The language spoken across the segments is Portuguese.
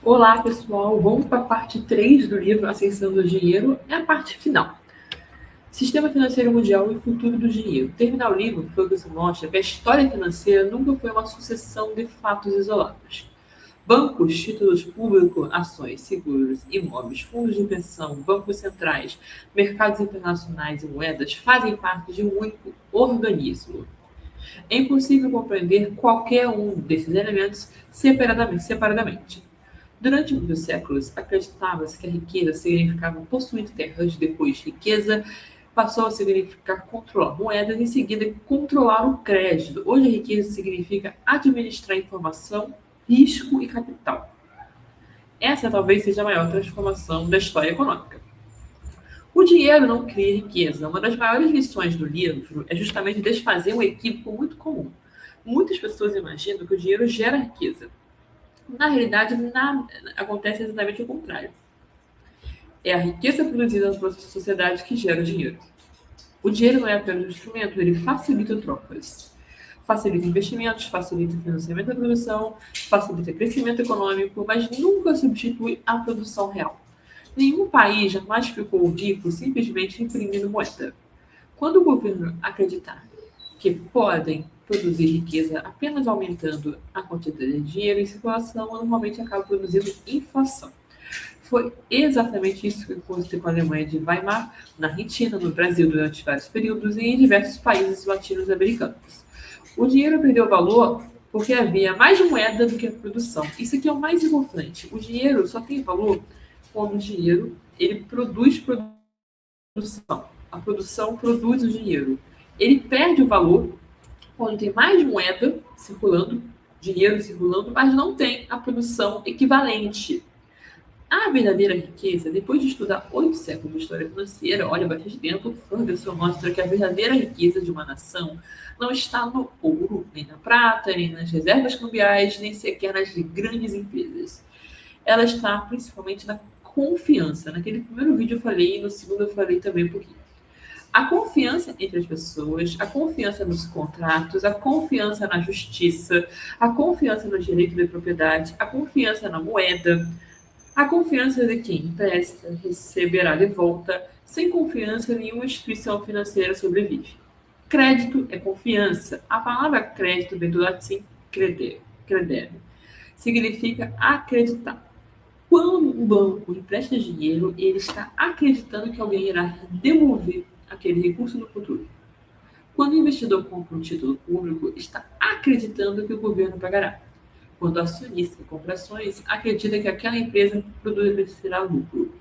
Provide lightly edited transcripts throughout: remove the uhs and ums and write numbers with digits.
Olá, pessoal. Vamos para a parte 3 do livro Ascensão do Dinheiro, é a parte final. Sistema financeiro mundial e o futuro do dinheiro. Terminar o livro, Ferguson mostra que a história financeira nunca foi uma sucessão de fatos isolados. Bancos, títulos públicos, ações, seguros, imóveis, fundos de pensão, bancos centrais, mercados internacionais e moedas fazem parte de um único organismo. É impossível compreender qualquer um desses elementos separadamente. Durante muitos séculos, acreditava-se que a riqueza significava possuir terras, depois riqueza passou a significar controlar moedas, em seguida controlar o crédito. Hoje a riqueza significa administrar informação, risco e capital. Essa talvez seja a maior transformação da história econômica. O dinheiro não cria riqueza. Uma das maiores lições do livro é justamente desfazer um equívoco muito comum. Muitas pessoas imaginam que o dinheiro gera riqueza. Na realidade, acontece exatamente o contrário. É a riqueza produzida na sociedade que gera o dinheiro. O dinheiro não é apenas um instrumento, ele facilita trocas. Facilita investimentos, facilita o financiamento da produção, facilita o crescimento econômico, mas nunca substitui a produção real. Nenhum país jamais ficou rico simplesmente imprimindo moeda. Quando o governo acreditar que podem produzir riqueza apenas aumentando a quantidade de dinheiro em circulação, normalmente acaba produzindo inflação. Foi exatamente isso que aconteceu com a Alemanha de Weimar, na Argentina, no Brasil durante vários períodos e em diversos países latino-americanos. O dinheiro perdeu valor porque havia mais moeda do que a produção. Isso aqui é o mais importante. O dinheiro só tem valor quando o dinheiro ele produz produção. A produção produz o dinheiro. Ele perde o valor quando tem mais moeda circulando, dinheiro circulando, mas não tem a produção equivalente. A verdadeira riqueza, depois de estudar 8 séculos de história financeira, olha bastante tempo, Ferguson mostra que a verdadeira riqueza de uma nação não está no ouro, nem na prata, nem nas reservas cambiais, nem sequer nas grandes empresas. Ela está principalmente na confiança. Naquele primeiro vídeo eu falei, e no segundo eu falei também um pouquinho. A confiança entre as pessoas, a confiança nos contratos, a confiança na justiça, a confiança no direito de propriedade, a confiança na moeda, a confiança de quem empresta receberá de volta. Sem confiança, nenhuma instituição financeira sobrevive. Crédito é confiança. A palavra crédito vem do latim credere. Significa acreditar. Quando um banco empresta dinheiro, ele está acreditando que alguém irá devolver aquele recurso no futuro. Quando o investidor compra um título público, está acreditando que o governo pagará. Quando o acionista compra ações, acredita que aquela empresa produzirá lucro.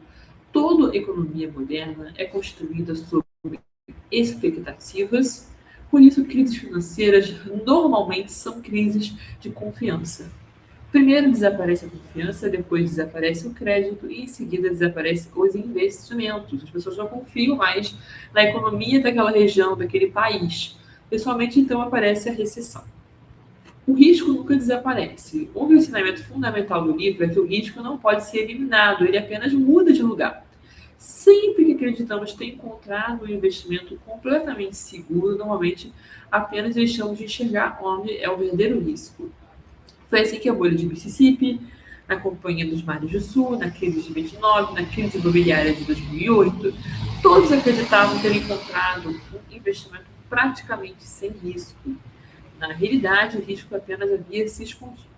Toda economia moderna é construída sobre expectativas, por isso crises financeiras normalmente são crises de confiança. Primeiro desaparece a confiança, depois desaparece o crédito e em seguida desaparecem os investimentos. As pessoas não confiam mais na economia daquela região, daquele país. Pessoalmente, então, aparece a recessão. O risco nunca desaparece. Um ensinamento fundamental do livro é que o risco não pode ser eliminado, ele apenas muda de lugar. Sempre que acreditamos ter encontrado um investimento completamente seguro, normalmente apenas deixamos de enxergar onde é o verdadeiro risco. Foi assim que a bolha de Mississippi, na Companhia dos Mares do Sul, na crise de 29, na crise imobiliária de 2008, todos acreditavam ter encontrado um investimento praticamente sem risco. Na realidade, o risco apenas havia se escondido.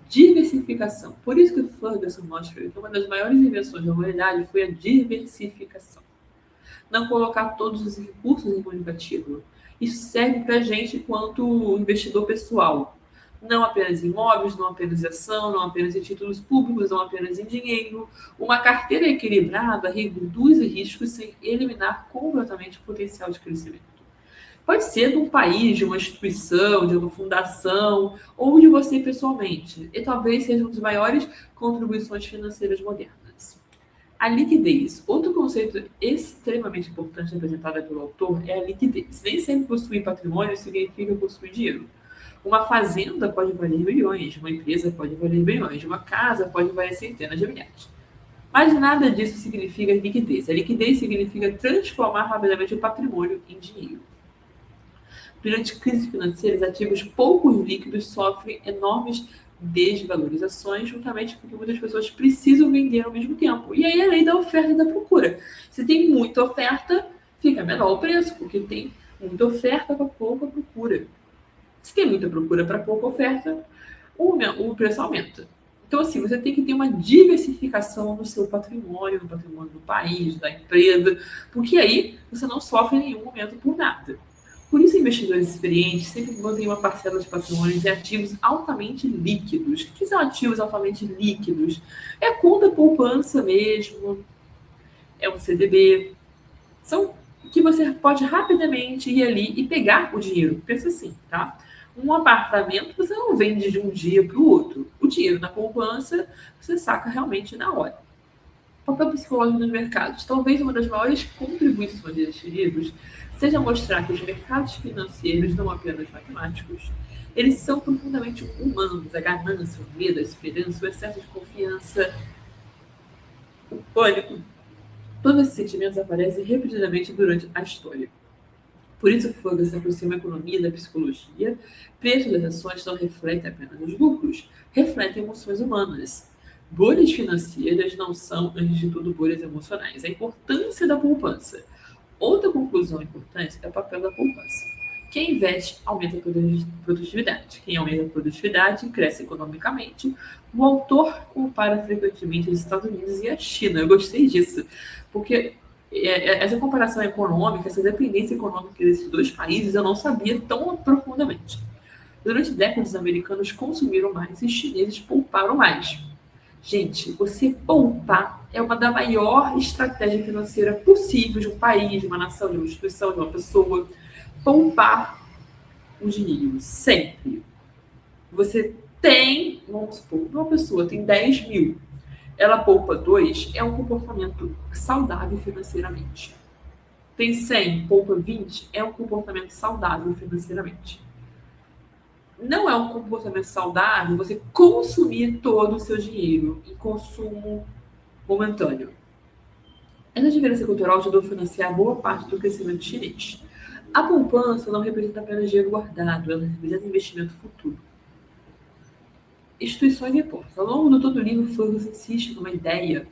Diversificação. Por isso que o Ferguson mostra que uma das maiores invenções da humanidade foi a diversificação. Não colocar todos os recursos em um ativo. Isso serve para a gente enquanto investidor pessoal. Não apenas em imóveis, não apenas em ação, não apenas em títulos públicos, não apenas em dinheiro. Uma carteira equilibrada reduz riscos sem eliminar completamente o potencial de crescimento. Pode ser de um país, de uma instituição, de uma fundação, ou de você pessoalmente. E talvez seja uma das maiores contribuições financeiras modernas. A liquidez. Outro conceito extremamente importante apresentado pelo autor é a liquidez. Nem sempre possuir patrimônio significa possuir dinheiro. Uma fazenda pode valer milhões, uma empresa pode valer bilhões, uma casa pode valer centenas de milhares. Mas nada disso significa liquidez. A liquidez significa transformar rapidamente o patrimônio em dinheiro. Durante crises financeiras, ativos pouco líquidos sofrem enormes desvalorizações, juntamente porque muitas pessoas precisam vender ao mesmo tempo. E aí a lei da oferta e da procura. Se tem muita oferta, fica menor o preço, porque tem muita oferta para pouca procura. Se tem muita procura para pouca oferta, o preço aumenta. Então, assim, você tem que ter uma diversificação no seu patrimônio, no patrimônio do país, da empresa, porque aí você não sofre em nenhum momento por nada. Por isso, investidores experientes sempre mantêm uma parcela de patrimônios em ativos altamente líquidos. O que são ativos altamente líquidos? É conta poupança mesmo, é um CDB. São que você pode rapidamente ir ali e pegar o dinheiro. Pensa assim, tá? Um apartamento você não vende de um dia para o outro. O dinheiro na poupança você saca realmente na hora. Papel psicológico nos mercados. Talvez uma das maiores contribuições destes livros seja mostrar que os mercados financeiros não apenas matemáticos, eles são profundamente humanos. A ganância, o medo, a esperança, o excesso de confiança, o pânico, todos esses sentimentos aparecem repetidamente durante a história. Por isso, Focus se aproxima a economia da psicologia. Preços das ações não refletem apenas os lucros, refletem emoções humanas. Bolhas financeiras não são, antes de tudo, bolhas emocionais. A importância da poupança. Outra conclusão importante é o papel da poupança. Quem investe aumenta a produtividade. Quem aumenta a produtividade cresce economicamente. O autor compara frequentemente os Estados Unidos e a China. Eu gostei disso, porque essa comparação econômica, essa dependência econômica desses dois países, eu não sabia tão profundamente. Durante décadas, os americanos consumiram mais e os chineses pouparam mais. Gente, você poupar é uma da maior estratégia financeira possível de um país, de uma nação, de uma instituição, de uma pessoa. Poupar o dinheiro, sempre. Você tem, vamos supor, uma pessoa tem 10 mil, ela poupa 2, é um comportamento saudável financeiramente. Tem 100, poupa 20, é um comportamento saudável financeiramente. Não é um comportamento saudável você consumir todo o seu dinheiro em consumo momentâneo. Essa diferença cultural ajudou a financiar boa parte do crescimento chinês. A poupança não representa apenas dinheiro guardado, ela representa investimento futuro. Instituições e portos. Ao longo de todo o livro, Focus insiste numa ideia.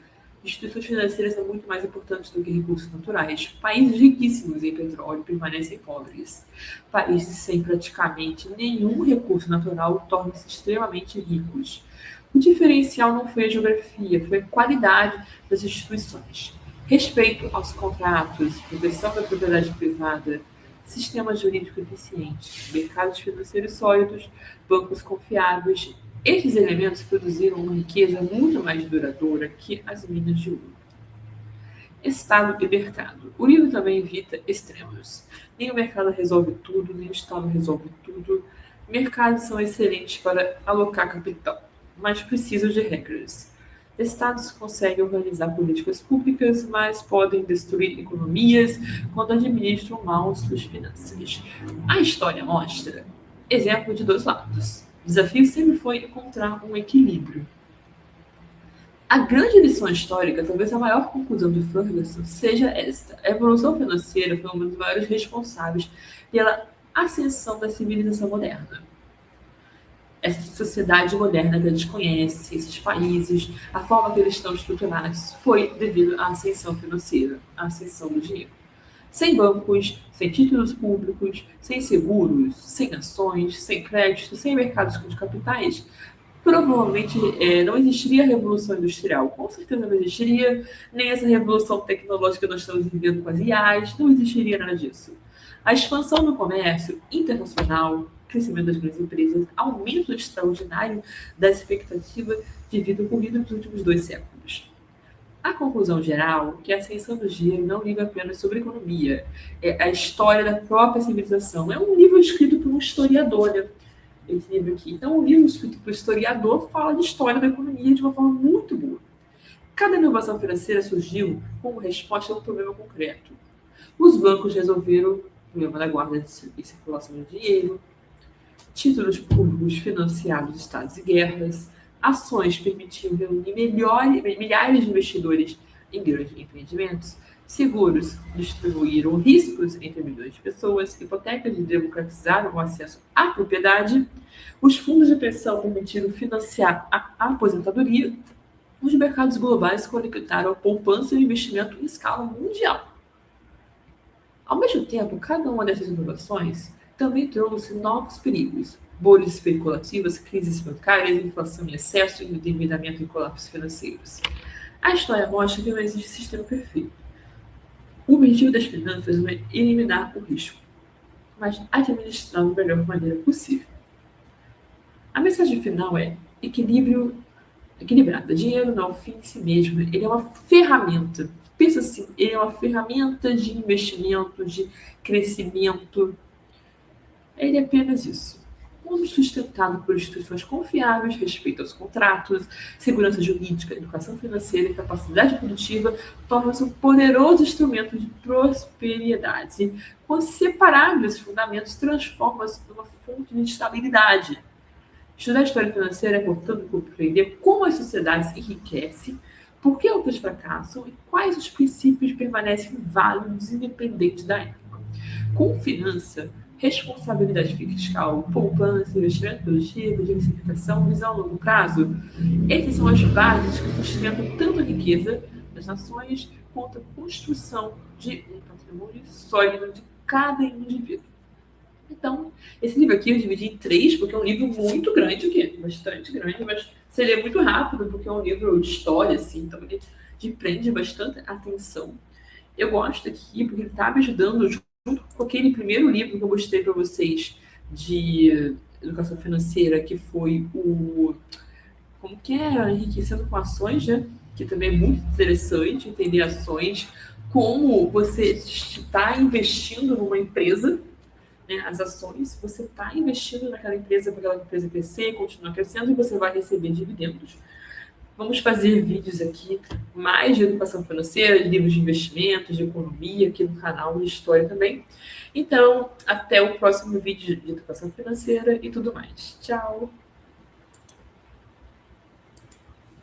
Instituições financeiras são muito mais importantes do que recursos naturais. Países riquíssimos em petróleo permanecem pobres. Países sem praticamente nenhum recurso natural tornam-se extremamente ricos. O diferencial não foi a geografia, foi a qualidade das instituições. Respeito aos contratos, proteção da propriedade privada, sistema jurídico eficiente, mercados financeiros sólidos, bancos confiáveis. Estes elementos produziram uma riqueza muito mais duradoura que as minas de ouro. Estado e mercado. O livro também evita extremos. Nem o mercado resolve tudo, nem o Estado resolve tudo. Mercados são excelentes para alocar capital, mas precisam de regras. Estados conseguem organizar políticas públicas, mas podem destruir economias quando administram mal suas finanças. A história mostra exemplo de dois lados. O desafio sempre foi encontrar um equilíbrio. A grande lição histórica, talvez a maior conclusão de Ferguson, seja esta. A evolução financeira foi um dos maiores responsáveis pela ascensão da civilização moderna. Essa sociedade moderna que a gente conhece, esses países, a forma que eles estão estruturados, foi devido à ascensão financeira, à ascensão do dinheiro. Sem bancos, sem títulos públicos, sem seguros, sem ações, sem crédito, sem mercados de capitais, provavelmente não existiria a Revolução Industrial. Com certeza não existiria, nem essa revolução tecnológica que nós estamos vivendo com as IAs, não existiria nada disso. A expansão do comércio internacional, crescimento das grandes empresas, aumento extraordinário da expectativa de vida ocorrido nos últimos 2 séculos. A conclusão geral é que a ascensão do dinheiro não livra apenas sobre economia, é a história da própria civilização. É um livro escrito por um historiador, né? Esse livro aqui. Então, um livro escrito por um historiador fala de história da economia de uma forma muito boa. Cada inovação financeira surgiu como resposta a um problema concreto. Os bancos resolveram o problema da guarda e circulação de dinheiro, títulos públicos financiaram estados e guerras, ações permitiam reunir milhares de investidores em grandes empreendimentos, Seguros distribuíram riscos entre milhões de pessoas, hipotecas democratizaram o acesso à propriedade, os fundos de pensão permitiram financiar a aposentadoria, os mercados globais conectaram a poupança e o investimento em escala mundial. Ao mesmo tempo, cada uma dessas inovações também trouxe novos perigos: bolhas especulativas, crises bancárias, inflação em excesso, endividamento e colapsos financeiros. A história mostra que não existe sistema perfeito. O objetivo das finanças não é eliminar o risco, mas administrar da melhor maneira possível. A mensagem final é equilíbrio equilibrado. Dinheiro não é o fim em si mesmo, ele é uma ferramenta. Pensa assim, ele é uma ferramenta de investimento, de crescimento. Ele é apenas isso. Quando sustentado por instituições confiáveis, respeito aos contratos, segurança jurídica, educação financeira e capacidade produtiva, torna-se um poderoso instrumento de prosperidade. Quando separado desses fundamentos, transforma-se numa fonte de estabilidade. Estudar a história financeira é, portanto, compreender como a sociedade se enriquece, por que outras fracassam e quais os princípios permanecem válidos independente da época. Com finança, responsabilidade fiscal, poupança, investimento produtivo, diversificação, visão a longo prazo, essas são as bases que sustentam tanto a riqueza das nações quanto a construção de um patrimônio sólido de cada indivíduo. Então, esse livro aqui eu dividi em 3, porque é um livro muito grande, aqui, bastante grande, mas você lê muito rápido, porque é um livro de história, assim, então ele te prende bastante atenção. Eu gosto aqui, porque ele está me ajudando, junto com aquele primeiro livro que eu mostrei para vocês, de educação financeira, que foi o... Como que é? Enriquecendo com ações, né? Que também é muito interessante, entender ações, como você está investindo numa empresa, né, as ações, você está investindo naquela empresa para aquela empresa crescer, continuar crescendo e você vai receber dividendos. Vamos fazer vídeos aqui mais de educação financeira, de livros de investimentos, de economia, aqui no canal de história também. Então, até o próximo vídeo de educação financeira e tudo mais. Tchau!